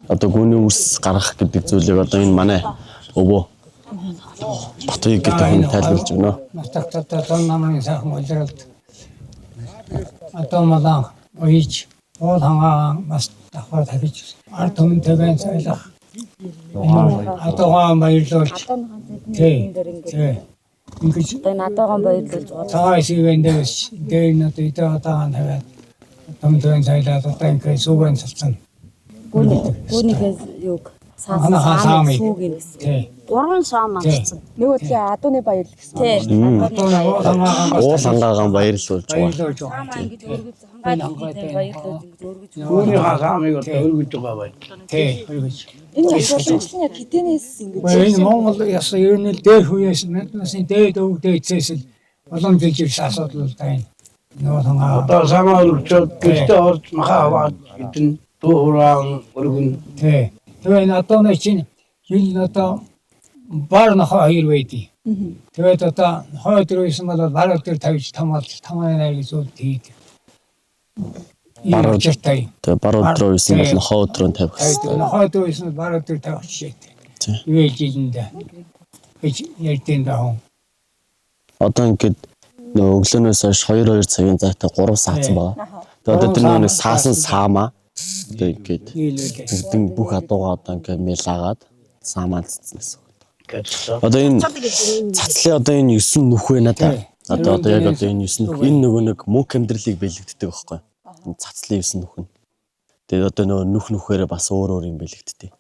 Одоо гүний үс гаргах гэдэг зүйлийг одоо энэ манай өвөө Батуй гэдэг хүн тайлбарлаж байна. Мастагтаа тон намын сайхан улиралд одоо малаа ойч ол хангаа бас давхар тавьж ард түмэнтэйгэн цайлах атоогоо баярлуулж тий ингэж одоо надаагаа баярлуулж байгаа. цаа исивэн дээр надад идэватаан тавиад түмэнтэйгэн цайлаад одоо ингэ сүүгэн салцсан. Гүнийхээс юг Хаасаам сүүг юм гэсэн. Тий. 3 шаам амжсан. Нөгөө тэгээ адууны баяр л гэсэн. Тий. Уул хангаагаан баярлуулж байгаа. баярлуулж байгаа. Хамаа ингэж өргөж хангаатай баярлуулж ингэж өргөж. Гүний хасаамыг одоо өргөж байгаа бай. Тий, өргөж. Энэ асуудал чинь яг хідэнээс ингэж Энэ Монгол яс ер нь дээр хүнээс насны дээд өв дээдсээс л олон жилийн асуудал байна. Нөгөө хангаа Одоо самаа өргөчөөд гэртээ орж махаа аваад идэн дууран өргөн. тий. Тэгээ одоо нэг чинь жил одоо бар нохоо хоёр байдий. Тэгээд одоо хойд руусэн бол бар дээр тавьж тамаа найр гэж үл тийд. Баруун. Баруун. Тэгээ баруун өдрөө юусэн бол нохоо өдрөө тавих хэрэгтэй. Хойд руусэн бар дээр тавих жишээтэй. Тий. Юу жилэндээ. Гэж ярьдیں۔ Даа. Одоо ингээд нөгөө өглөөнөөс хойш 2 цагийн зайтай 3 саацсан байгаа. Тэгээ одоо тэр нэг саасан саамаа одоо ингээд бүгдэн бүх адуугаа одоо ингээд мэлаагаад саамаа цэцсэн гэсэн. Одоо энэ цацлын одоо энэ 9 нүх байна да. Одоо яг одоо энэ 9 нүх энэ нөгөө нэг мөнх амьдралыг бэлэгддэг байхгүй. Энэ цацлын 9 нүх нь. Тэгээд одоо нөгөө нүх нүхээрээ бас өөр өөр юм бэлэгддэг.